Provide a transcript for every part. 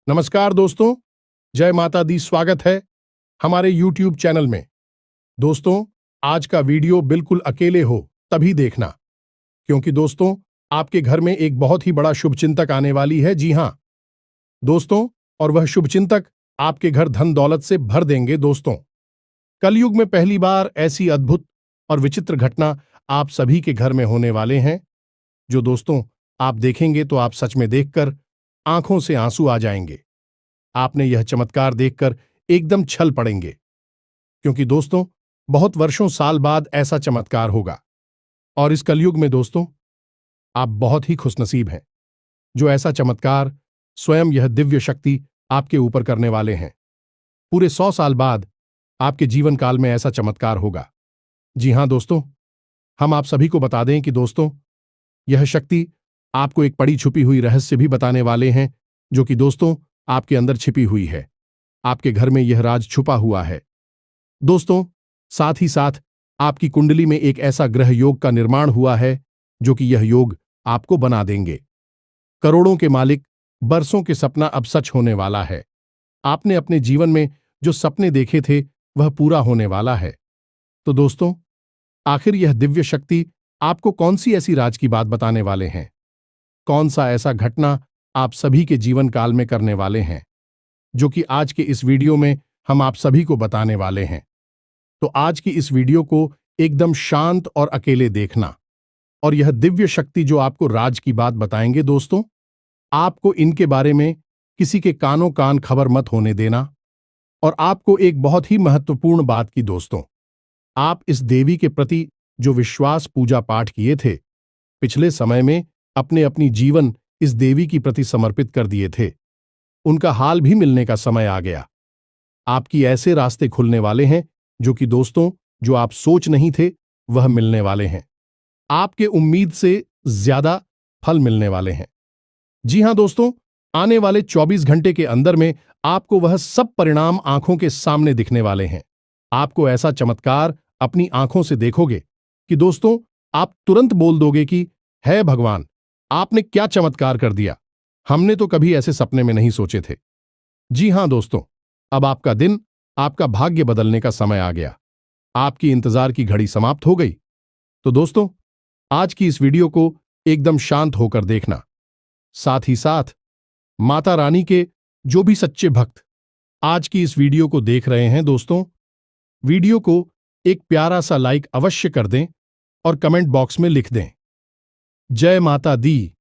नमस्कार दोस्तों, जय माता दी। स्वागत है हमारे YouTube चैनल में। दोस्तों, आज का वीडियो बिल्कुल अकेले हो तभी देखना, क्योंकि दोस्तों आपके घर में एक बहुत ही बड़ा शुभचिंतक आने वाली है। जी हां दोस्तों, और वह शुभचिंतक आपके घर धन दौलत से भर देंगे। दोस्तों, कलयुग में पहली बार ऐसी अद्भुत और विचित्र घटना आप सभी के घर में होने वाले हैं, जो दोस्तों आप देखेंगे तो आप सच में देखकर आंखों से आंसू आ जाएंगे। आपने यह चमत्कार देखकर एकदम छल पड़ेंगे, क्योंकि दोस्तों बहुत वर्षों साल बाद ऐसा चमत्कार होगा। और इस कलयुग में दोस्तों आप बहुत ही खुशनसीब हैं, जो ऐसा चमत्कार स्वयं यह दिव्य शक्ति आपके ऊपर करने वाले हैं। पूरे 100 साल बाद आपके जीवन काल में ऐसा चमत्कार होगा। जी हां दोस्तों, हम आप सभी को बता दें कि दोस्तों यह शक्ति आपको एक पड़ी छुपी हुई रहस्य भी बताने वाले हैं, जो कि दोस्तों आपके अंदर छिपी हुई है। आपके घर में यह राज छुपा हुआ है। दोस्तों, साथ ही साथ आपकी कुंडली में एक ऐसा ग्रह योग का निर्माण हुआ है, जो कि यह योग आपको बना देंगे करोड़ों के मालिक। बरसों के सपना अब सच होने वाला है। आपने अपने जीवन में जो सपने देखे थे वह पूरा होने वाला है। तो दोस्तों, आखिर यह दिव्य शक्ति आपको कौन सी ऐसी राज की बात बताने वाले हैं? कौन सा ऐसा घटना आप सभी के जीवन काल में करने वाले हैं, जो कि आज के इस वीडियो में हम आप सभी को बताने वाले हैं। तो आज की इस वीडियो को एकदम शांत और अकेले देखना। और यह दिव्य शक्ति जो आपको राज की बात बताएंगे दोस्तों, आपको इनके बारे में किसी के कानों कान खबर मत होने देना। और आपको एक बहुत ही महत्वपूर्ण बात की दोस्तों, आप इस देवी के प्रति जो विश्वास पूजा पाठ किए थे, पिछले समय में अपने अपनी जीवन इस देवी की प्रति समर्पित कर दिए थे, उनका हाल भी मिलने का समय आ गया। आपकी ऐसे रास्ते खुलने वाले हैं जो कि दोस्तों जो आप सोच नहीं थे वह मिलने वाले हैं। आपके उम्मीद से ज्यादा फल मिलने वाले हैं। जी हां दोस्तों, आने वाले 24 घंटे के अंदर में आपको वह सब परिणाम आंखों के सामने दिखने वाले हैं। आपको ऐसा चमत्कार अपनी आंखों से देखोगे कि दोस्तों आप तुरंत बोल दोगे कि है भगवान, आपने क्या चमत्कार कर दिया। हमने तो कभी ऐसे सपने में नहीं सोचे थे। जी हां दोस्तों, अब आपका दिन, आपका भाग्य बदलने का समय आ गया। आपकी इंतजार की घड़ी समाप्त हो गई। तो दोस्तों आज की इस वीडियो को एकदम शांत होकर देखना। साथ ही साथ माता रानी के जो भी सच्चे भक्त आज की इस वीडियो को देख रहे हैं दोस्तों, वीडियो को एक प्यारा सा लाइक अवश्य कर दें और कमेंट बॉक्स में लिख दें, जय माता दी,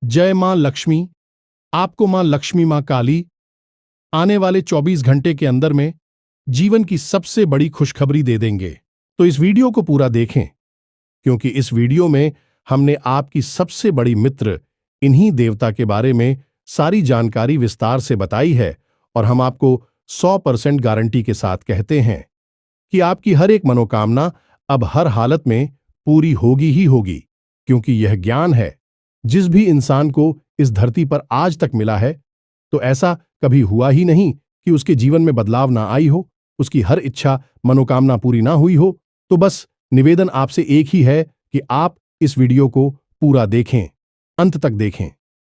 जय मां लक्ष्मी। आपको मां लक्ष्मी, मां काली आने वाले 24 घंटे के अंदर में जीवन की सबसे बड़ी खुशखबरी दे देंगे। तो इस वीडियो को पूरा देखें, क्योंकि इस वीडियो में हमने आपकी सबसे बड़ी मित्र इन्हीं देवता के बारे में सारी जानकारी विस्तार से बताई है। और हम आपको 100% गारंटी के साथ कहते हैं कि आपकी हर एक मनोकामना अब हर हालत में पूरी होगी ही होगी, क्योंकि यह ज्ञान है जिस भी इंसान को इस धरती पर आज तक मिला है, तो ऐसा कभी हुआ ही नहीं कि उसके जीवन में बदलाव ना आई हो, उसकी हर इच्छा मनोकामना पूरी ना हुई हो। तो बस निवेदन आपसे एक ही है कि आप इस वीडियो को पूरा देखें, अंत तक देखें,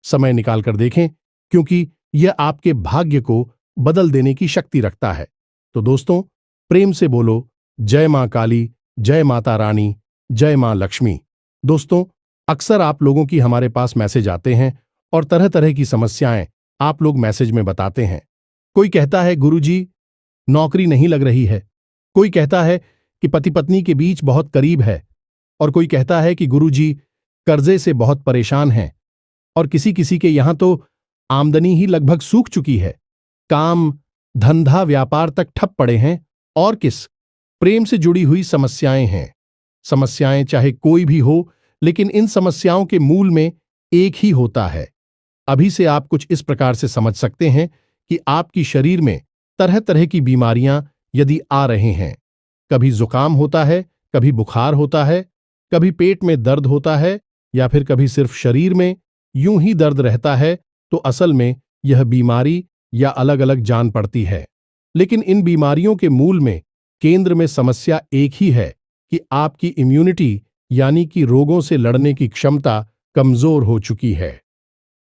समय निकालकर देखें, क्योंकि यह आपके भाग्य को बदल देने की शक्ति रखता है। तो दोस्तों प्रेम से बोलो, जय मां काली, जय माता रानी, जय मां लक्ष्मी। दोस्तों अक्सर आप लोगों की हमारे पास मैसेज आते हैं और तरह तरह की समस्याएं आप लोग मैसेज में बताते हैं। कोई कहता है गुरुजी नौकरी नहीं लग रही है, कोई कहता है कि पति पत्नी के बीच बहुत करीब है, और कोई कहता है कि गुरुजी कर्जे से बहुत परेशान हैं, और किसी किसी के यहां तो आमदनी ही लगभग सूख चुकी है, काम धंधा व्यापार तक ठप पड़े हैं, और किस प्रेम से जुड़ी हुई समस्याएं हैं। समस्याएं चाहे कोई भी हो, लेकिन इन समस्याओं के मूल में एक ही होता है। अभी से आप कुछ इस प्रकार से समझ सकते हैं कि आपकी शरीर में तरह तरह की बीमारियां यदि आ रहे हैं, कभी जुकाम होता है, कभी बुखार होता है, कभी पेट में दर्द होता है, या फिर कभी सिर्फ शरीर में यूं ही दर्द रहता है, तो असल में यह बीमारी या अलग अलग जान पड़ती है। लेकिन इन बीमारियों के मूल में केंद्र में समस्या एक ही है कि आपकी इम्यूनिटी यानी कि रोगों से लड़ने की क्षमता कमजोर हो चुकी है।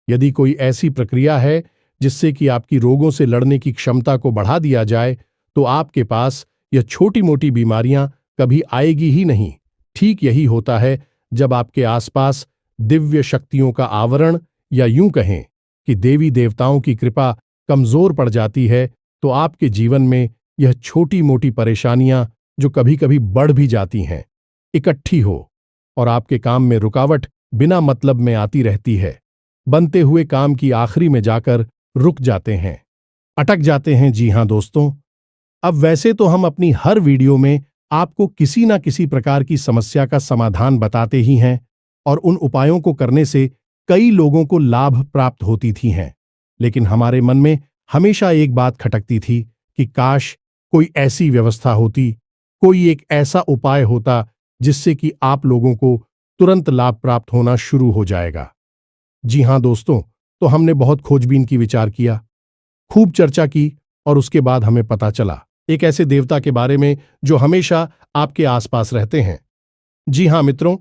यदि कोई ऐसी प्रक्रिया है जिससे कि आपकी रोगों से लड़ने की क्षमता को बढ़ा दिया जाए, तो आपके पास यह छोटी मोटी बीमारियां कभी आएगी ही नहीं। ठीक यही होता है जब आपके आसपास दिव्य शक्तियों का आवरण, या यूं कहें कि देवी देवताओं की कृपा कमजोर पड़ जाती है, तो आपके जीवन में यह छोटी मोटी परेशानियां, जो कभी कभी बढ़ भी जाती हैं, इकट्ठी हो और आपके काम में रुकावट बिना मतलब में आती रहती है। बनते हुए काम की आखिरी में जाकर रुक जाते हैं, अटक जाते हैं। जी हां दोस्तों, अब वैसे तो हम अपनी हर वीडियो में आपको किसी ना किसी प्रकार की समस्या का समाधान बताते ही हैं, और उन उपायों को करने से कई लोगों को लाभ प्राप्त होती थी हैं। लेकिन हमारे मन में हमेशा एक बात खटकती थी कि काश कोई ऐसी व्यवस्था होती, कोई एक ऐसा उपाय होता जिससे कि आप लोगों को तुरंत लाभ प्राप्त होना शुरू हो जाएगा। जी हां दोस्तों, तो हमने बहुत खोजबीन की, विचार किया, खूब चर्चा की, और उसके बाद हमें पता चला एक ऐसे देवता के बारे में जो हमेशा आपके आसपास रहते हैं। जी हां मित्रों,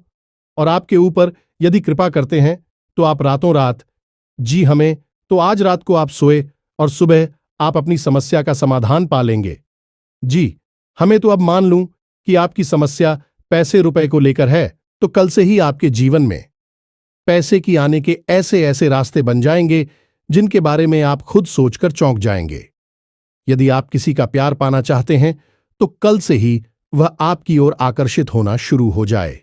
और आपके ऊपर यदि कृपा करते हैं तो आप रातों रात, जी हमें तो आज रात को आप सोए और सुबह आप अपनी समस्या का समाधान पा लेंगे। जी, हमें तो अब मान लूं कि आपकी समस्या पैसे रुपए को लेकर है, तो कल से ही आपके जीवन में पैसे की आने के ऐसे ऐसे रास्ते बन जाएंगे जिनके बारे में आप खुद सोचकर चौंक जाएंगे। यदि आप किसी का प्यार पाना चाहते हैं तो कल से ही वह आपकी ओर आकर्षित होना शुरू हो जाए।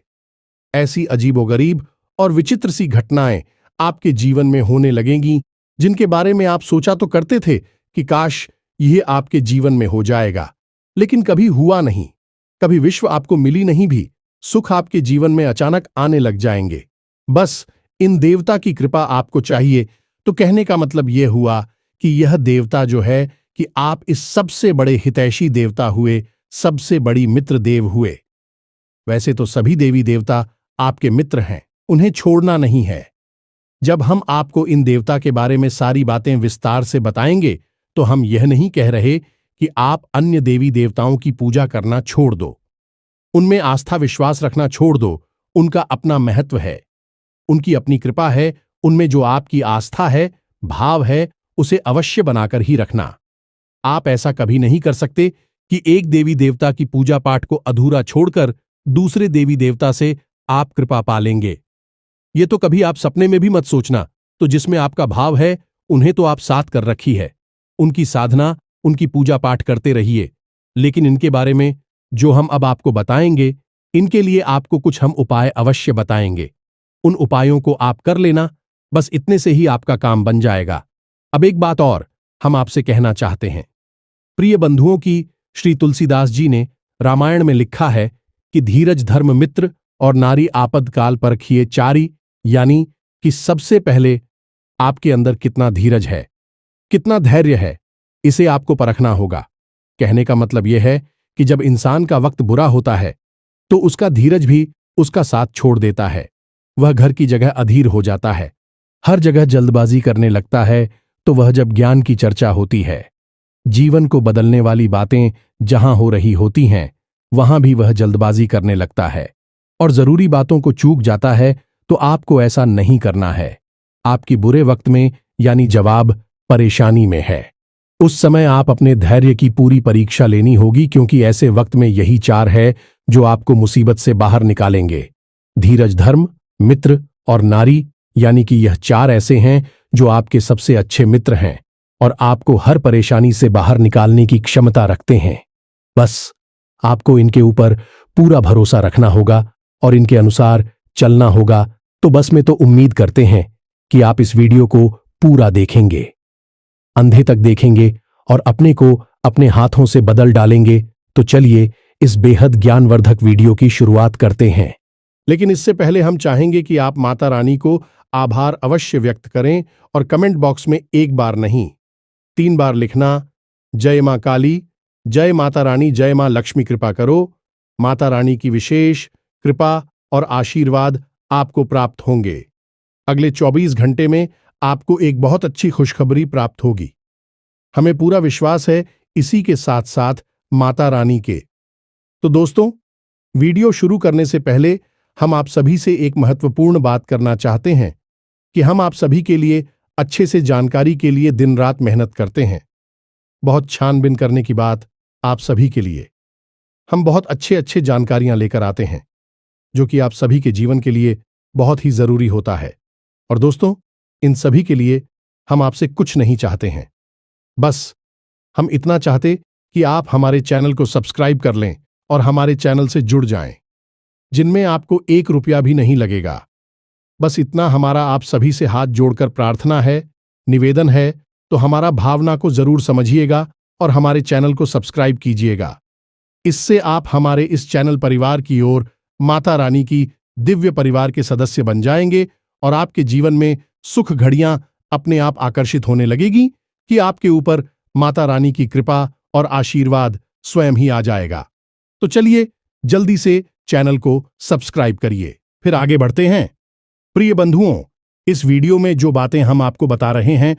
ऐसी अजीबोगरीब और विचित्र सी घटनाएं आपके जीवन में होने लगेंगी जिनके बारे में आप सोचा तो करते थे कि काश यह आपके जीवन में हो जाएगा, लेकिन कभी हुआ नहीं। कभी विश्व आपको मिली नहीं भी, सुख आपके जीवन में अचानक आने लग जाएंगे। बस इन देवता की कृपा आपको चाहिए। तो कहने का मतलब यह हुआ कि यह देवता जो है कि आप इस सबसे बड़े हितैषी देवता हुए, सबसे बड़ी मित्र देव हुए। वैसे तो सभी देवी देवता आपके मित्र हैं, उन्हें छोड़ना नहीं है। जब हम आपको इन देवता के बारे में सारी बातें विस्तार से बताएंगे तो हम यह नहीं कह रहे कि आप अन्य देवी देवताओं की पूजा करना छोड़ दो, उनमें आस्था विश्वास रखना छोड़ दो। उनका अपना महत्व है, उनकी अपनी कृपा है। उनमें जो आपकी आस्था है, भाव है, उसे अवश्य बनाकर ही रखना। आप ऐसा कभी नहीं कर सकते कि एक देवी देवता की पूजा पाठ को अधूरा छोड़कर दूसरे देवी देवता से आप कृपा पा लेंगे। ये तो कभी आप सपने में भी मत सोचना। तो जिसमें आपका भाव है, उन्हें तो आप साथ कर रखी है, उनकी साधना, उनकी पूजा पाठ करते रहिए। लेकिन इनके बारे में जो हम अब आपको बताएंगे, इनके लिए आपको कुछ हम उपाय अवश्य बताएंगे। उन उपायों को आप कर लेना, बस इतने से ही आपका काम बन जाएगा। अब एक बात और हम आपसे कहना चाहते हैं। प्रिय बंधुओं की, श्री तुलसीदास जी ने रामायण में लिखा है कि धीरज धर्म मित्र और नारी आपदकाल परखिए चारी, यानी कि सबसे पहले आपके अंदर कितना धीरज है, कितना धैर्य है, इसे आपको परखना होगा। कहने का मतलब यह है कि जब इंसान का वक्त बुरा होता है तो उसका धीरज भी उसका साथ छोड़ देता है। वह घर की जगह अधीर हो जाता है, हर जगह जल्दबाजी करने लगता है। तो वह जब ज्ञान की चर्चा होती है, जीवन को बदलने वाली बातें जहां हो रही होती हैं, वहां भी वह जल्दबाजी करने लगता है और जरूरी बातों को चूक जाता है। तो आपको ऐसा नहीं करना है। आपकी बुरे वक्त में, यानी जवाब परेशानी में है, उस समय आप अपने धैर्य की पूरी परीक्षा लेनी होगी, क्योंकि ऐसे वक्त में यही चार है जो आपको मुसीबत से बाहर निकालेंगे। धीरज, धर्म, मित्र और नारी, यानी कि यह चार ऐसे हैं जो आपके सबसे अच्छे मित्र हैं और आपको हर परेशानी से बाहर निकालने की क्षमता रखते हैं। बस आपको इनके ऊपर पूरा भरोसा रखना होगा और इनके अनुसार चलना होगा। तो बस मैं तो उम्मीद करते हैं कि आप इस वीडियो को पूरा देखेंगे, अंधे तक देखेंगे और अपने को अपने हाथों से बदल डालेंगे। तो चलिए इस बेहद ज्ञानवर्धक वीडियो की शुरुआत करते हैं। लेकिन इससे पहले हम चाहेंगे कि आप माता रानी को आभार अवश्य व्यक्त करें और कमेंट बॉक्स में एक बार नहीं 3 बार लिखना, जय मां काली, जय माता रानी, जय मां लक्ष्मी कृपा करो। माता रानी की विशेष कृपा और आशीर्वाद आपको प्राप्त होंगे। अगले 24 घंटे में आपको एक बहुत अच्छी खुशखबरी प्राप्त होगी। हमें पूरा विश्वास है इसी के साथ साथ माता रानी के। तो दोस्तों, वीडियो शुरू करने से पहले हम आप सभी से एक महत्वपूर्ण बात करना चाहते हैं कि हम आप सभी के लिए अच्छे से जानकारी के लिए दिन रात मेहनत करते हैं। बहुत छानबीन करने की बात आप सभी के लिए। हम बहुत अच्छे अच्छे जानकारियां लेकर आते हैं जो कि आप सभी के जीवन के लिए बहुत ही जरूरी होता है। और दोस्तों, इन सभी के लिए हम आपसे कुछ नहीं चाहते हैं, बस हम इतना चाहते कि आप हमारे चैनल को सब्सक्राइब कर लें और हमारे चैनल से जुड़ जाएं, जिनमें आपको 1 रुपया भी नहीं लगेगा। बस इतना हमारा आप सभी से हाथ जोड़कर प्रार्थना है, निवेदन है, तो हमारा भावना को जरूर समझिएगा और हमारे चैनल को सब्सक्राइब कीजिएगा। इससे आप हमारे इस चैनल परिवार की ओर माता रानी की दिव्य परिवार के सदस्य बन जाएंगे और आपके जीवन में सुख घड़ियां अपने आप आकर्षित होने लगेगी कि आपके ऊपर माता रानी की कृपा और आशीर्वाद स्वयं ही आ जाएगा। तो चलिए जल्दी से चैनल को सब्सक्राइब करिए। फिर आगे बढ़ते हैं। प्रिय बंधुओं, इस वीडियो में जो बातें हम आपको बता रहे हैं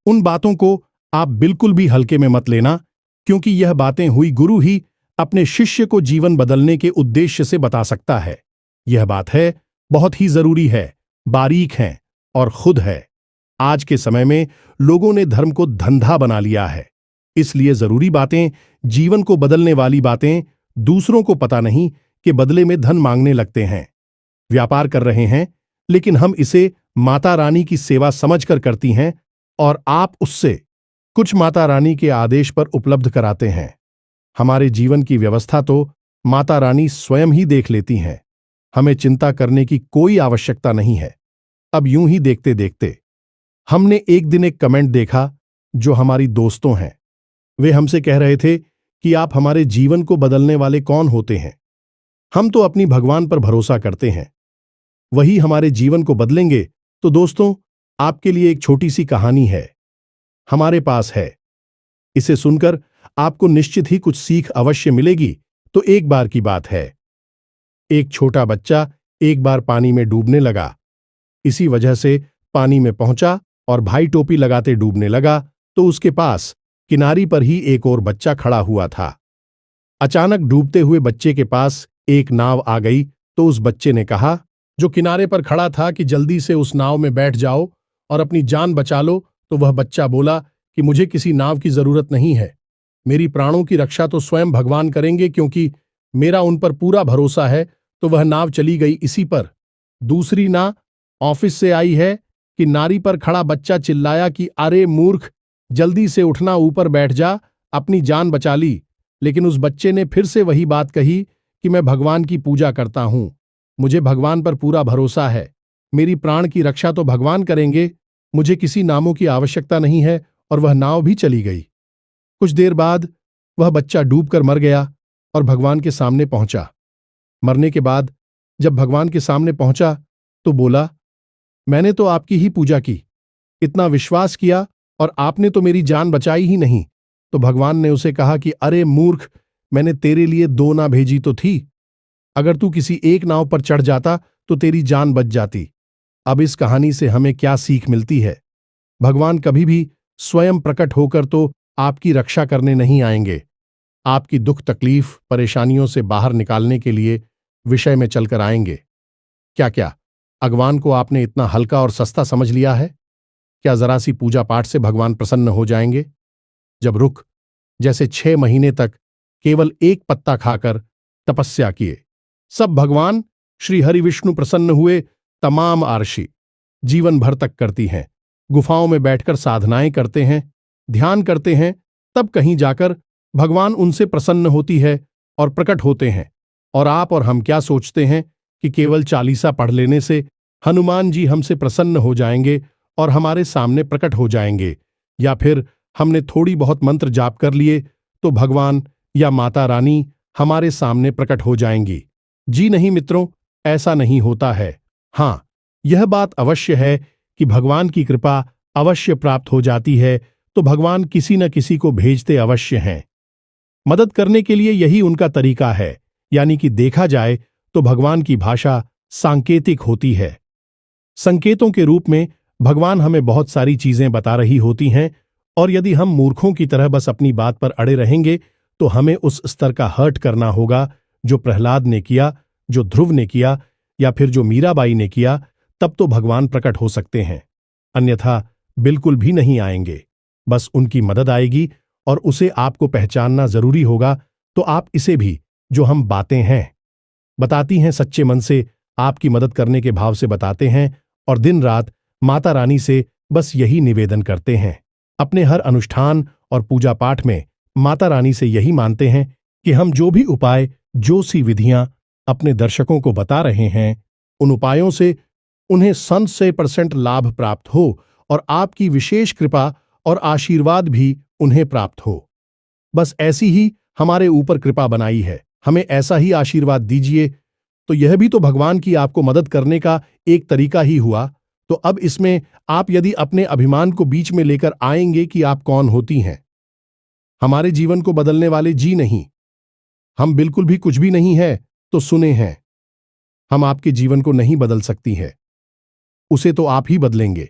उन बातों को आप बिल्कुल भी हल्के में मत लेना, क्योंकि यह बातें हुई गुरु ही अपने शिष्य को जीवन बदलने के उद्देश्य से बता सकता है। यह बात है, बहुत ही जरूरी है, बारीक है और खुद है। आज के समय में लोगों ने धर्म को धंधा बना लिया है, इसलिए जरूरी बातें, जीवन को बदलने वाली बातें दूसरों को पता नहीं कि बदले में धन मांगने लगते हैं। व्यापार कर रहे हैं, लेकिन हम इसे माता रानी की सेवा समझकर करती हैं और आप उससे कुछ माता रानी के आदेश पर उपलब्ध कराते हैं। हमारे जीवन की व्यवस्था तो माता रानी स्वयं ही देख लेती हैं। हमें चिंता करने की कोई आवश्यकता नहीं है। अब यूं ही देखते देखते हमने एक दिन एक कमेंट देखा जो हमारी दोस्तों हैं। वे हमसे कह रहे थे कि आप हमारे जीवन को बदलने वाले कौन होते हैं? हम तो अपनी भगवान पर भरोसा करते हैं, वही हमारे जीवन को बदलेंगे। तो दोस्तों, आपके लिए एक छोटी सी कहानी है, हमारे पास है। इसे सुनकर आपको निश्चित ही कुछ सीख अवश्य मिलेगी। तो एक बार की बात है, एक छोटा बच्चा एक बार पानी में डूबने लगा। इसी वजह से पानी में पहुंचा और भाई टोपी लगाते डूबने लगा तो उसके पास किनारी पर ही एक और बच्चा खड़ा हुआ था। अचानक डूबते हुए बच्चे के पास एक नाव आ गई तो उस बच्चे ने कहा, जो किनारे पर खड़ा था, कि जल्दी से उस नाव में बैठ जाओ और अपनी जान बचा लो। तो वह बच्चा बोला कि मुझे किसी नाव की जरूरत नहीं है, मेरी प्राणों की रक्षा तो स्वयं भगवान करेंगे, क्योंकि मेरा उन पर पूरा भरोसा है। तो वह नाव चली गई। इसी पर दूसरी नाव ऑफिस से आई है कि नारी पर खड़ा बच्चा चिल्लाया कि अरे मूर्ख, जल्दी से उठना, ऊपर बैठ जा, अपनी जान बचा ली। लेकिन उस बच्चे ने फिर से वही बात कही कि मैं भगवान की पूजा करता हूं, मुझे भगवान पर पूरा भरोसा है, मेरी प्राण की रक्षा तो भगवान करेंगे, मुझे किसी नामों की आवश्यकता नहीं है। और वह नाव भी चली गई। कुछ देर बाद वह बच्चा डूबकर मर गया और भगवान के सामने पहुंचा। मरने के बाद जब भगवान के सामने पहुंचा तो बोला, मैंने तो आपकी ही पूजा की, इतना विश्वास किया, और आपने तो मेरी जान बचाई ही नहीं। तो भगवान ने उसे कहा कि अरे मूर्ख, मैंने तेरे लिए 2 नाव भेजी तो थी, अगर तू किसी एक नाव पर चढ़ जाता तो तेरी जान बच जाती। अब इस कहानी से हमें क्या सीख मिलती है? भगवान कभी भी स्वयं प्रकट होकर तो आपकी रक्षा करने नहीं आएंगे, आपकी दुख तकलीफ परेशानियों से बाहर निकालने के लिए विषय में चलकर आएंगे। क्या भगवान को आपने इतना हल्का और सस्ता समझ लिया है? क्या जरा सी पूजा पाठ से भगवान प्रसन्न हो जाएंगे? जब रुख जैसे 6 महीने तक केवल एक पत्ता खाकर तपस्या किए, सब भगवान श्री हरि विष्णु प्रसन्न हुए। तमाम आरशी जीवन भर तक करती हैं, गुफाओं में बैठकर साधनाएं करते हैं, ध्यान करते हैं, तब कहीं जाकर भगवान उनसे प्रसन्न होती है और प्रकट होते हैं। और आप और हम क्या सोचते हैं कि केवल 40 पढ़ लेने से हनुमान जी हमसे प्रसन्न हो जाएंगे और हमारे सामने प्रकट हो जाएंगे, या फिर हमने थोड़ी बहुत मंत्र जाप कर लिए तो भगवान या माता रानी हमारे सामने प्रकट हो जाएंगी? जी नहीं मित्रों, ऐसा नहीं होता है। हाँ, यह बात अवश्य है कि भगवान की कृपा अवश्य प्राप्त हो जाती है तो भगवान किसी न किसी को भेजते अवश्य हैं। मदद करने के लिए यही उनका तरीका है, यानी कि देखा जाए तो भगवान की भाषा सांकेतिक होती है। संकेतों के रूप में भगवान हमें बहुत सारी चीजें बता रही होती हैं, और यदि हम मूर्खों की तरह बस अपनी बात पर अड़े रहेंगे तो हमें उस स्तर का हर्ट करना होगा जो प्रहलाद ने किया, जो ध्रुव ने किया, या फिर जो मीराबाई ने किया। तब तो भगवान प्रकट हो सकते हैं, अन्यथा बिल्कुल भी नहीं आएंगे। बस उनकी मदद आएगी और उसे आपको पहचानना जरूरी होगा। तो आप इसे भी, जो हम बातें हैं बताती हैं, सच्चे मन से आपकी मदद करने के भाव से बताते हैं और दिन रात माता रानी से बस यही निवेदन करते हैं। अपने हर अनुष्ठान और पूजा पाठ में माता रानी से यही मानते हैं कि हम जो भी उपाय, जो सी विधियां अपने दर्शकों को बता रहे हैं, उन उपायों से उन्हें 100% लाभ प्राप्त हो और आपकी विशेष कृपा और आशीर्वाद भी उन्हें प्राप्त हो। बस ऐसी ही हमारे ऊपर कृपा बनाई है, हमें ऐसा ही आशीर्वाद दीजिए। तो यह भी तो भगवान की आपको मदद करने का एक तरीका ही हुआ। तो अब इसमें आप यदि अपने अभिमान को बीच में लेकर आएंगे कि आप कौन होती हैं, हमारे जीवन को बदलने वाले जी नहीं, हम बिल्कुल भी कुछ भी नहीं है, तो सुने हैं, हम आपके जीवन को नहीं बदल सकती है, उसे तो आप ही बदलेंगे।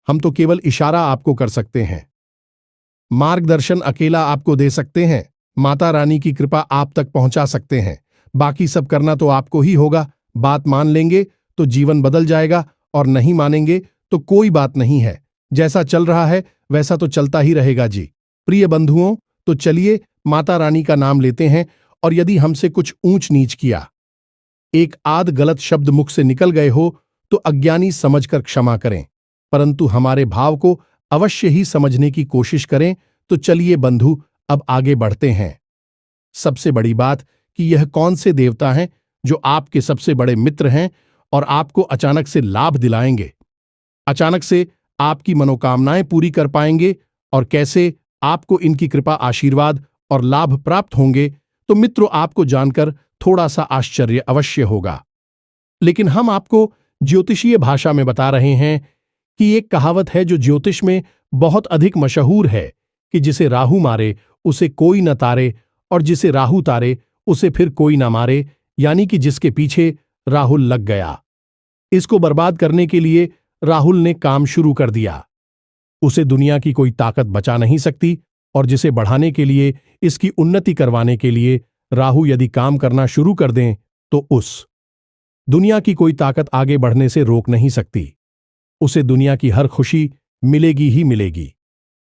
हम तो केवल इशारा आपको कर सकते हैं, मार्गदर्शन अकेला आपको दे सकते हैं, माता रानी की कृपा आप तक पहुंचा सकते हैं। बाकी सब करना तो आपको ही होगा। बात मान लेंगे तो जीवन बदल जाएगा और नहीं मानेंगे तो कोई बात नहीं है। जैसा चल रहा है वैसा तो चलता ही रहेगा जी। प्रिय बंधुओं, तो चलिए माता रानी का नाम लेते हैं और यदि हमसे कुछ ऊंच नीच किया, एक आध गलत शब्द मुख से निकल गए हो तो अज्ञानी समझकर क्षमा करें, परंतु हमारे भाव को अवश्य ही समझने की कोशिश करें। तो चलिए बंधु, अब आगे बढ़ते हैं। सबसे बड़ी बात कि यह कौन से देवता हैं जो आपके सबसे बड़े मित्र हैं और आपको अचानक से लाभ दिलाएंगे, अचानक से आपकी मनोकामनाएं पूरी कर पाएंगे, और कैसे आपको इनकी कृपा, आशीर्वाद और लाभ प्राप्त होंगे। तो मित्रों, आपको जानकर थोड़ा सा आश्चर्य अवश्य होगा, लेकिन हम आपको ज्योतिषीय भाषा में बता रहे हैं कि एक कहावत है जो ज्योतिष में बहुत अधिक मशहूर है कि जिसे राहु मारे उसे कोई न तारे, और जिसे राहु तारे उसे फिर कोई न मारे, यानी कि जिसके पीछे राहुल लग गया, इसको बर्बाद करने के लिए राहुल ने काम शुरू कर दिया, उसे दुनिया की कोई ताकत बचा नहीं सकती। और जिसे बढ़ाने के लिए, इसकी उन्नति करवाने के लिए राहु यदि काम करना शुरू कर दें तो उस दुनिया की कोई ताकत आगे बढ़ने से रोक नहीं सकती, उसे दुनिया की हर खुशी मिलेगी ही मिलेगी।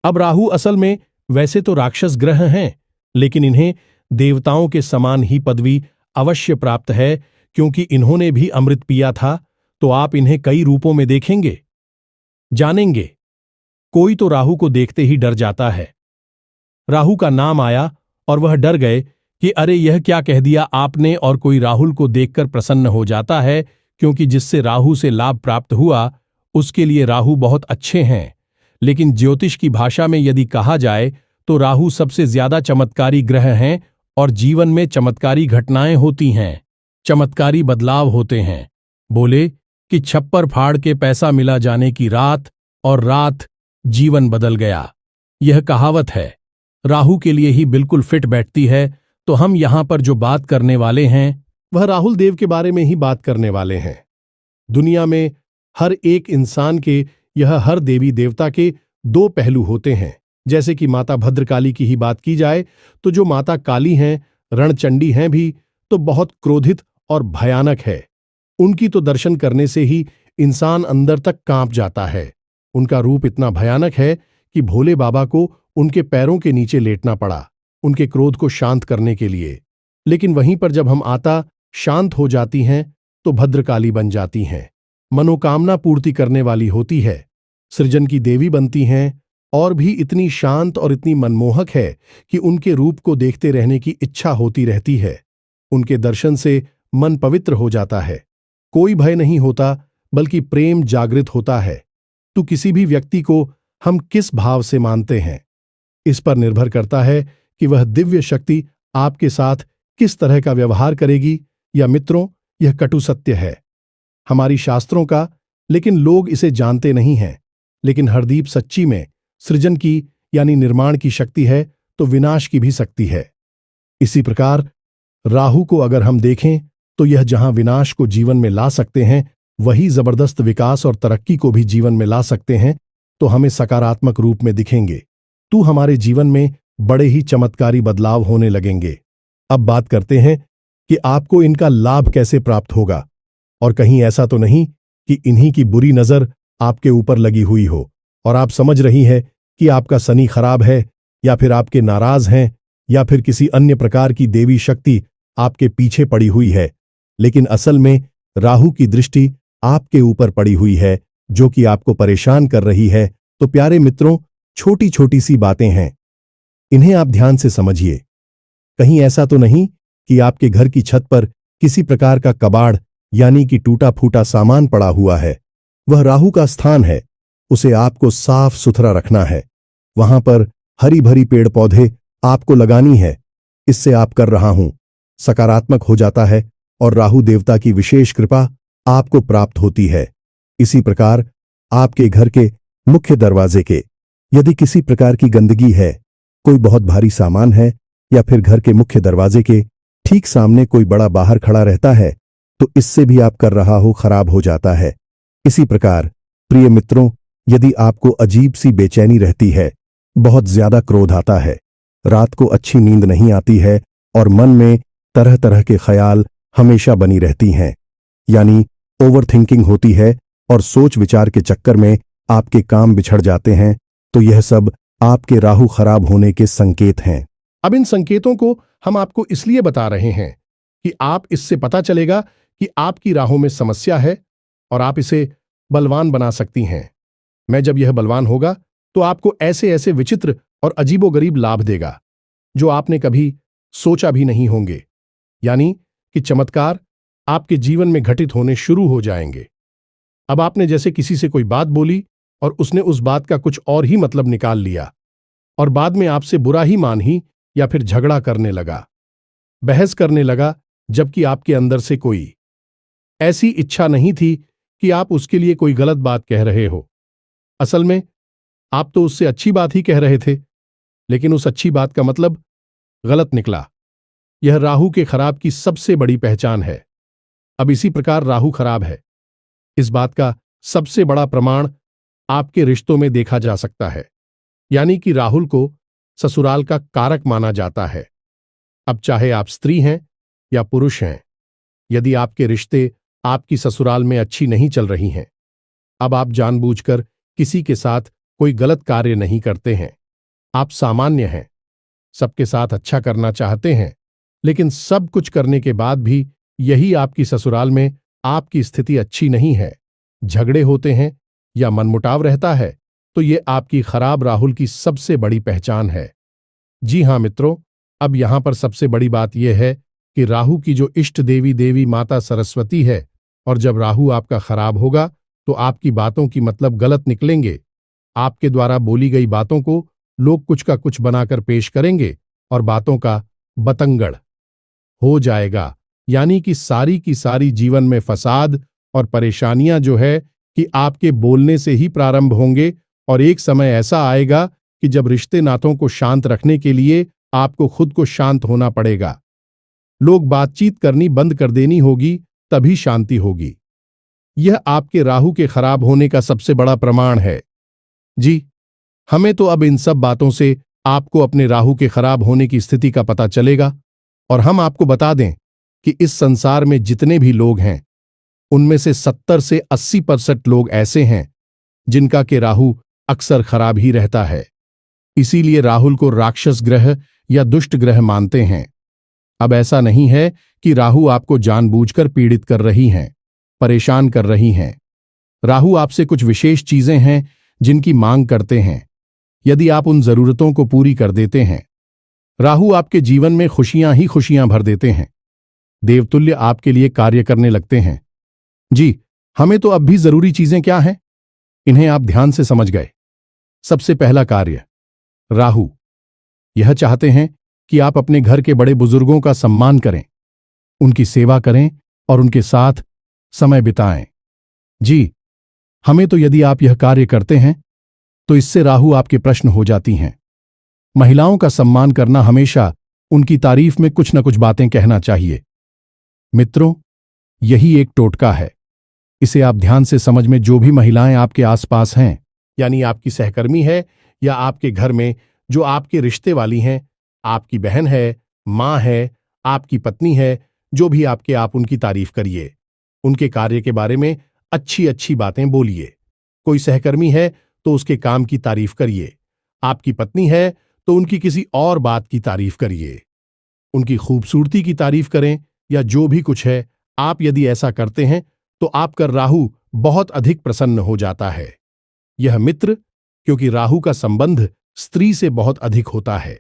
अब राहु असल में वैसे तो राक्षस ग्रह हैं, लेकिन इन्हें देवताओं के समान ही पदवी अवश्य प्राप्त है, क्योंकि इन्होंने भी अमृत पिया था। तो आप इन्हें कई रूपों में देखेंगे, जानेंगे। कोई तो राहु को देखते ही डर जाता है। राहु का नाम आया और वह डर गए कि अरे यह क्या कह दिया आपने, और कोई राहुल को देखकर प्रसन्न हो जाता है, क्योंकि जिससे राहु से लाभ प्राप्त हुआ उसके लिए राहु बहुत अच्छे हैं। लेकिन ज्योतिष की भाषा में यदि कहा जाए तो राहु सबसे ज्यादा चमत्कारी ग्रह हैं और जीवन में चमत्कारी घटनाएं होती हैं, चमत्कारी बदलाव होते हैं। बोले कि छप्पर फाड़ के पैसा मिला जाने की रात, और रात जीवन बदल गया। यह कहावत है, राहु के लिए ही बिल्कुल फिट बैठती है। तो हम यहां पर जो बात करने वाले हैं वह राहुल देव के बारे में ही बात करने वाले हैं। दुनिया में हर एक इंसान के, यह हर देवी देवता के दो पहलू होते हैं। जैसे कि माता भद्रकाली की ही बात की जाए तो जो माता काली हैं, रणचंडी हैं भी, तो बहुत क्रोधित और भयानक है। उनकी तो दर्शन करने से ही इंसान अंदर तक कांप जाता है। उनका रूप इतना भयानक है कि भोले बाबा को उनके पैरों के नीचे लेटना पड़ा उनके क्रोध को शांत करने के लिए। लेकिन वहीं पर जब हम आता शांत हो जाती हैं तो भद्रकाली बन जाती हैं, मनोकामना पूर्ति करने वाली होती है, सृजन की देवी बनती हैं, और भी इतनी शांत और इतनी मनमोहक है कि उनके रूप को देखते रहने की इच्छा होती रहती है। उनके दर्शन से मन पवित्र हो जाता है, कोई भय नहीं होता, बल्कि प्रेम जागृत होता है। तो किसी भी व्यक्ति को हम किस भाव से मानते हैं, इस पर निर्भर करता है कि वह दिव्य शक्ति आपके साथ किस तरह का व्यवहार करेगी। या मित्रों, यह कटु सत्य है हमारी शास्त्रों का, लेकिन लोग इसे जानते नहीं हैं। लेकिन हरदीप सच्ची में सृजन की यानी निर्माण की शक्ति है तो विनाश की भी शक्ति है। इसी प्रकार राहु को अगर हम देखें तो यह जहां विनाश को जीवन में ला सकते हैं, वही जबरदस्त विकास और तरक्की को भी जीवन में ला सकते हैं। तो हमें सकारात्मक रूप में दिखेंगे, तो हमारे जीवन में बड़े ही चमत्कारी बदलाव होने लगेंगे। अब बात करते हैं कि आपको इनका लाभ कैसे प्राप्त होगा, और कहीं ऐसा तो नहीं कि इन्हीं की बुरी नजर आपके ऊपर लगी हुई हो। और आप समझ रही हैं कि आपका शनि खराब है, या फिर आपके नाराज हैं, या फिर किसी अन्य प्रकार की देवी शक्ति आपके पीछे पड़ी हुई है। लेकिन असल में राहु की दृष्टि आपके ऊपर पड़ी हुई है, जो कि आपको परेशान कर रही है। तो प्यारे मित्रों, छोटी छोटी सी बातें हैं, इन्हें आप ध्यान से समझिए। कहीं ऐसा तो नहीं कि आपके घर की छत पर किसी प्रकार का कबाड़ यानी कि टूटा फूटा सामान पड़ा हुआ है। वह राहु का स्थान है, उसे आपको साफ सुथरा रखना है। वहां पर हरी भरी पेड़ पौधे आपको लगानी है। इससे आप कर रहा हूं सकारात्मक हो जाता है और राहु देवता की विशेष कृपा आपको प्राप्त होती है। इसी प्रकार आपके घर के मुख्य दरवाजे के यदि किसी प्रकार की गंदगी है, कोई बहुत भारी सामान है, या फिर घर के मुख्य दरवाजे के ठीक सामने कोई बड़ा बाहर खड़ा रहता है, तो इससे भी आप कर रहा हो खराब हो जाता है। इसी प्रकार प्रिय मित्रों, यदि आपको अजीब सी बेचैनी रहती है, बहुत ज्यादा क्रोध आता है, रात को अच्छी नींद नहीं आती है और मन में तरह तरह के ख्याल हमेशा बनी रहती हैं, यानी ओवर थिंकिंग होती है और सोच विचार के चक्कर में आपके काम बिछड़ जाते हैं, तो यह सब आपके राहु खराब होने के संकेत हैं। अब इन संकेतों को हम आपको इसलिए बता रहे हैं कि आप इससे पता चलेगा कि आपकी राहों में समस्या है और आप इसे बलवान बना सकती हैं। मैं जब यह बलवान होगा तो आपको ऐसे ऐसे विचित्र और अजीबोगरीब लाभ देगा जो आपने कभी सोचा भी नहीं होंगे, यानी कि चमत्कार आपके जीवन में घटित होने शुरू हो जाएंगे। अब आपने जैसे किसी से कोई बात बोली और उसने उस बात का कुछ और ही मतलब निकाल लिया और बाद में आपसे बुरा ही मान ही या फिर झगड़ा करने लगा, बहस करने लगा, जबकि आपके अंदर से कोई ऐसी इच्छा नहीं थी कि आप उसके लिए कोई गलत बात कह रहे हो। असल में आप तो उससे अच्छी बात ही कह रहे थे, लेकिन उस अच्छी बात का मतलब गलत निकला। यह राहु के खराब की सबसे बड़ी पहचान है। अब इसी प्रकार राहु खराब है, इस बात का सबसे बड़ा प्रमाण आपके रिश्तों में देखा जा सकता है, यानी कि राहुल को ससुराल का कारक माना जाता है। अब चाहे आप स्त्री हैं या पुरुष हैं, यदि आपके रिश्ते आपकी ससुराल में अच्छी नहीं चल रही हैं, अब आप जानबूझकर किसी के साथ कोई गलत कार्य नहीं करते हैं। आप सामान्य हैं, सबके साथ अच्छा करना चाहते हैं, लेकिन सब कुछ करने के बाद भी यही आपकी ससुराल में आपकी स्थिति अच्छी नहीं है, झगड़े होते हैं या मनमुटाव रहता है, तो ये आपकी खराब राहुल की सबसे बड़ी पहचान है। जी हां मित्रों, अब यहां पर सबसे बड़ी बात यह है कि राहु की जो इष्ट देवी देवी माता सरस्वती है, और जब राहु आपका खराब होगा तो आपकी बातों की मतलब गलत निकलेंगे। आपके द्वारा बोली गई बातों को लोग कुछ का कुछ बनाकर पेश करेंगे और बातों का बतंगड़ हो जाएगा, यानी कि सारी की सारी जीवन में फसाद और परेशानियां जो है कि आपके बोलने से ही प्रारंभ होंगे, और एक समय ऐसा आएगा कि जब रिश्ते नातों को शांत रखने के लिए आपको खुद को शांत होना पड़ेगा। लोग बातचीत करनी बंद कर देनी होगी, तभी शांति होगी। यह आपके राहु के खराब होने का सबसे बड़ा प्रमाण है। जी, हमें तो अब इन सब बातों से आपको अपने राहु के खराब होने की स्थिति का पता चलेगा, और हम आपको बता दें कि इस संसार में जितने भी लोग हैं, उनमें से 70 से 80% लोग ऐसे हैं जिनका के राहु अक्सर खराब ही रहता है। इसीलिए राहुल को राक्षस ग्रह या दुष्ट ग्रह मानते हैं। अब ऐसा नहीं है कि राहु आपको जानबूझकर पीड़ित कर रही हैं, परेशान कर रही हैं। राहु आपसे कुछ विशेष चीजें हैं जिनकी मांग करते हैं। यदि आप उन जरूरतों को पूरी कर देते हैं, राहु आपके जीवन में खुशियां ही खुशियां भर देते हैं, देवतुल्य आपके लिए कार्य करने लगते हैं। जी, हमें तो अब भी जरूरी चीजें क्या हैं, इन्हें आप ध्यान से समझ गए। सबसे पहला कार्य, राहु यह चाहते हैं कि आप अपने घर के बड़े बुजुर्गों का सम्मान करें, उनकी सेवा करें और उनके साथ समय बिताएं। जी, हमें तो यदि आप यह कार्य करते हैं तो इससे राहु आपके प्रश्न हो जाती हैं। महिलाओं का सम्मान करना, हमेशा उनकी तारीफ में कुछ न कुछ बातें कहना चाहिए। मित्रों, यही एक टोटका है, इसे आप ध्यान से समझ में। जो भी महिलाएं आपके आसपास हैं, यानी आपकी सहकर्मी है या आपके घर में जो आपके रिश्ते वाली हैं, आपकी बहन है, माँ है, आपकी पत्नी है, जो भी आपके, आप उनकी तारीफ करिए, उनके कार्य के बारे में अच्छी अच्छी बातें बोलिए। कोई सहकर्मी है तो उसके काम की तारीफ करिए। आपकी पत्नी है तो उनकी किसी और बात की तारीफ करिए। उनकी खूबसूरती की तारीफ करें या जो भी कुछ है, आप यदि ऐसा करते हैं तो आपका राहु बहुत अधिक प्रसन्न हो जाता है। यह मित्र, क्योंकि राहु का संबंध स्त्री से बहुत अधिक होता है,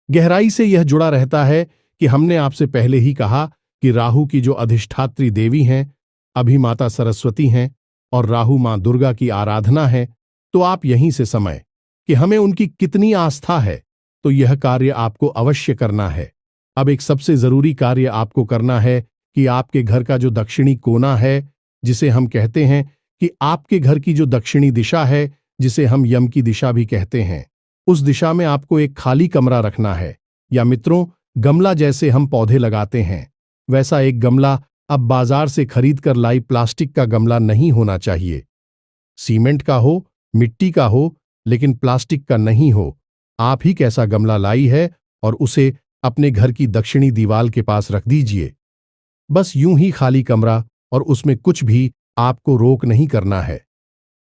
गहराई से यह जुड़ा रहता है कि हमने आपसे पहले ही कहा कि राहु की जो अधिष्ठात्री देवी हैं, अभी माता सरस्वती हैं और राहु मां दुर्गा की आराधना है। तो आप यहीं से समझ कि हमें उनकी कितनी आस्था है, तो यह कार्य आपको अवश्य करना है। अब एक सबसे जरूरी कार्य आपको करना है कि आपके घर का जो दक्षिणी कोना है, जिसे हम कहते हैं कि आपके घर की जो दक्षिणी दिशा है, जिसे हम यम की दिशा भी कहते हैं, उस दिशा में आपको एक खाली कमरा रखना है। या मित्रों, गमला जैसे हम पौधे लगाते हैं, वैसा एक गमला अब बाजार से खरीद कर लाई प्लास्टिक का गमला नहीं होना चाहिए। सीमेंट का हो, मिट्टी का हो, लेकिन प्लास्टिक का नहीं हो। आप ही कैसा गमला लाई है और उसे अपने घर की दक्षिणी दीवार के पास रख दीजिए। बस यूं ही खाली कमरा, और उसमें कुछ भी आपको रोक नहीं करना है।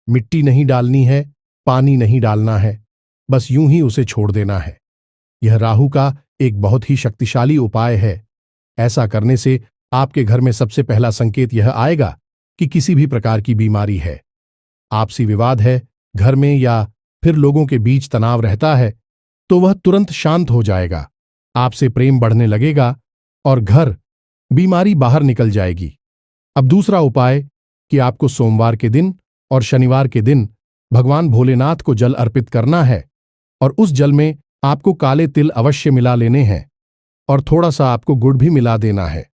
मिट्टी नहीं डालनी है, पानी नहीं डालना है, बस यूं ही उसे छोड़ देना है। यह राहु का एक बहुत ही शक्तिशाली उपाय है। ऐसा करने से आपके घर में सबसे पहला संकेत यह आएगा कि किसी भी प्रकार की बीमारी है, आपसी विवाद है घर में, या फिर लोगों के बीच तनाव रहता है, तो वह तुरंत शांत हो जाएगा। आपसे प्रेम बढ़ने लगेगा और घर बीमारी बाहर निकल जाएगी। अब दूसरा उपाय कि आपको सोमवार के दिन और शनिवार के दिन भगवान भोलेनाथ को जल अर्पित करना है, और उस जल में आपको काले तिल अवश्य मिला लेने हैं और थोड़ा सा आपको गुड़ भी मिला देना है।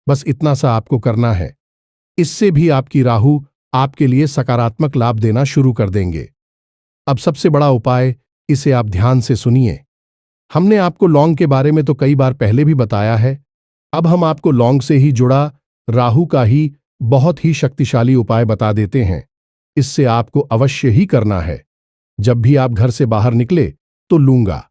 बस इतना सा आपको करना है। इससे भी आपकी राहु आपके लिए सकारात्मक लाभ देना शुरू कर देंगे। अब सबसे बड़ा उपाय, इसे आप ध्यान से सुनिए। हमने आपको लौंग के बारे में तो कई बार पहले भी बताया है। अब हम आपको लौंग से ही जुड़ा राहु का ही बहुत ही शक्तिशाली उपाय बता देते हैं। इससे आपको अवश्य ही करना है। जब भी आप घर से बाहर निकले तो लूंगा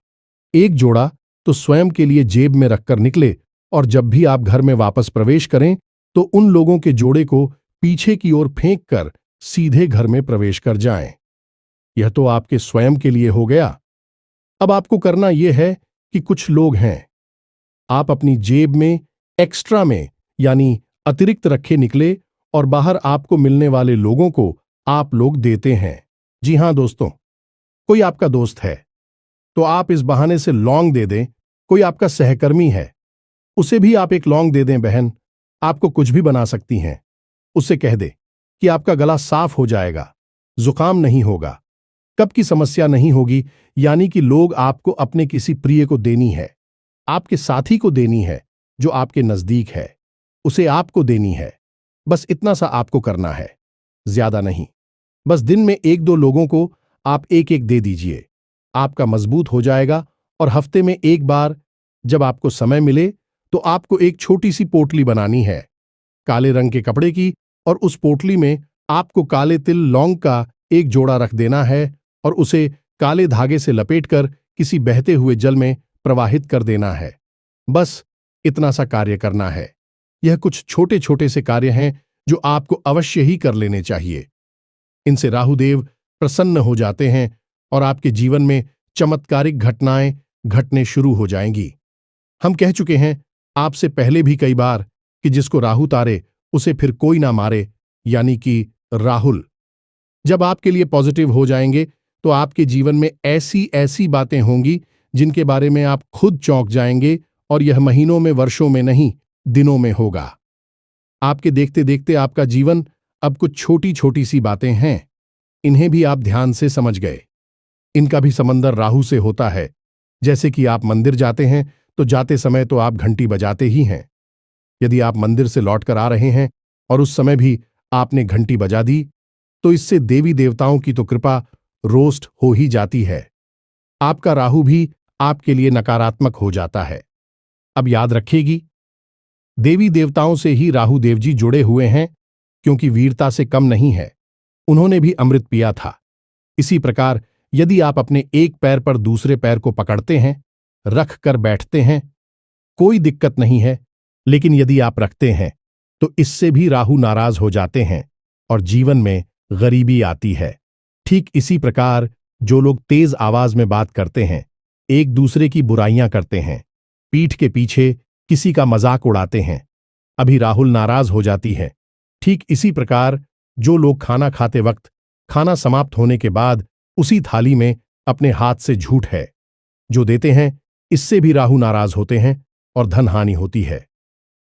एक जोड़ा तो स्वयं के लिए जेब में रखकर निकले, और जब भी आप घर में वापस प्रवेश करें तो उन लोगों के जोड़े को पीछे की ओर फेंक कर सीधे घर में प्रवेश कर जाएं। यह तो आपके स्वयं के लिए हो गया। अब आपको करना यह है कि कुछ लोग हैं, आप अपनी जेब में एक्स्ट्रा में यानी अतिरिक्त रखे निकले और बाहर आपको मिलने वाले लोगों को आप लोग देते हैं। जी हां दोस्तों, कोई आपका दोस्त है तो आप इस बहाने से लौंग दे दें। कोई आपका सहकर्मी है, उसे भी आप एक लौंग दे दें। बहन आपको कुछ भी बना सकती हैं। उससे कह दे कि आपका गला साफ हो जाएगा, जुकाम नहीं होगा, कब की समस्या नहीं होगी। यानी कि लोग आपको अपने किसी प्रिय को देनी है, आपके साथी को देनी है जो आपके नजदीक है, उसे आपको देनी है। बस इतना सा आपको करना है, ज्यादा नहीं। बस दिन में एक दो लोगों को आप एक एक दे दीजिए, आपका मजबूत हो जाएगा। और हफ्ते में एक बार जब आपको समय मिले तो आपको एक छोटी सी पोटली बनानी है काले रंग के कपड़े की, और उस पोटली में आपको काले तिल लौंग का एक जोड़ा रख देना है और उसे काले धागे से लपेटकर किसी बहते हुए जल में प्रवाहित कर देना है। बस इतना सा कार्य करना है। यह कुछ छोटे छोटे से कार्य हैं जो आपको अवश्य ही कर लेने चाहिए। इनसे राहुदेव प्रसन्न हो जाते हैं और आपके जीवन में चमत्कारिक घटनाएं घटने शुरू हो जाएंगी। हम कह चुके हैं आपसे पहले भी कई बार कि जिसको राहु तारे उसे फिर कोई ना मारे, यानी कि राहुल जब आपके लिए पॉजिटिव हो जाएंगे तो आपके जीवन में ऐसी ऐसी बातें होंगी जिनके बारे में आप खुद चौंक जाएंगे, और यह महीनों में, वर्षों में नहीं, दिनों में होगा। आपके देखते देखते आपका जीवन अब कुछ छोटी छोटी सी बातें हैं, इन्हें भी आप ध्यान से समझ गए। इनका भी समंदर राहु से होता है। जैसे कि आप मंदिर जाते हैं तो जाते समय तो आप घंटी बजाते ही हैं। यदि आप मंदिर से लौटकर आ रहे हैं और उस समय भी आपने घंटी बजा दी तो इससे देवी देवताओं की तो कृपा रोस्ट हो ही जाती है। आपका राहु भी आपके लिए नकारात्मक हो जाता है। अब याद रखिएगी, देवी देवताओं से ही राहु देव जी जुड़े हुए हैं, क्योंकि वीरता से कम नहीं है, उन्होंने भी अमृत पिया था। इसी प्रकार यदि आप अपने एक पैर पर दूसरे पैर को पकड़ते हैं, रख कर बैठते हैं, कोई दिक्कत नहीं है, लेकिन यदि आप रखते हैं तो इससे भी राहु नाराज हो जाते हैं और जीवन में गरीबी आती है। ठीक इसी प्रकार जो लोग तेज आवाज में बात करते हैं, एक दूसरे की बुराइयां करते हैं, पीठ के पीछे किसी का मजाक उड़ाते हैं, अभी राहुल नाराज हो जाती है। ठीक इसी प्रकार जो लोग खाना खाते वक्त खाना समाप्त होने के बाद उसी थाली में अपने हाथ से झूठ है जो देते हैं, इससे भी राहु नाराज होते हैं और धन हानि होती है।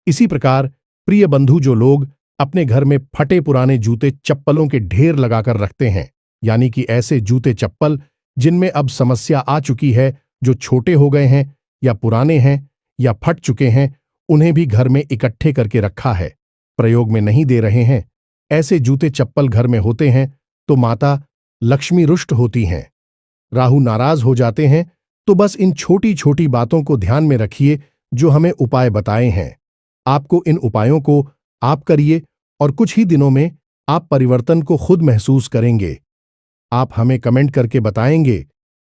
इसी प्रकार प्रिय बंधु जो लोग अपने घर में फटे पुराने जूते चप्पलों के ढेर लगाकर रखते हैं, यानी कि ऐसे जूते चप्पल जिनमें अब समस्या आ चुकी है, जो छोटे हो गए हैं या पुराने हैं या फट चुके हैं, उन्हें भी घर में इकट्ठे करके रखा है, प्रयोग में नहीं दे रहे हैं, ऐसे जूते चप्पल घर में होते हैं तो माता लक्ष्मी रुष्ट होती हैं, राहु नाराज हो जाते हैं। तो बस इन छोटी छोटी बातों को ध्यान में रखिए जो हमें उपाय बताए हैं। आपको इन उपायों को आप करिए और कुछ ही दिनों में आप परिवर्तन को खुद महसूस करेंगे। आप हमें कमेंट करके बताएंगे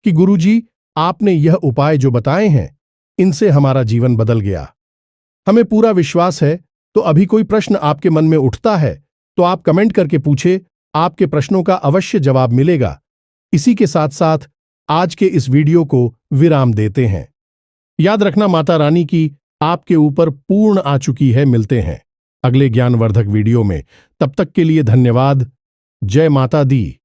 कि गुरुजी, आपने यह उपाय जो बताए हैं, इनसे हमारा जीवन बदल गया। हमें पूरा विश्वास है। तो अभी कोई प्रश्न आपके मन में उठता है तो आप कमेंट करके पूछे, आपके प्रश्नों का अवश्य जवाब मिलेगा। इसी के साथ साथ आज के इस वीडियो को विराम देते हैं। याद रखना, माता रानी की आपके ऊपर पूर्ण आ चुकी है। मिलते हैं अगले ज्ञानवर्धक वीडियो में। तब तक के लिए धन्यवाद। जय माता दी।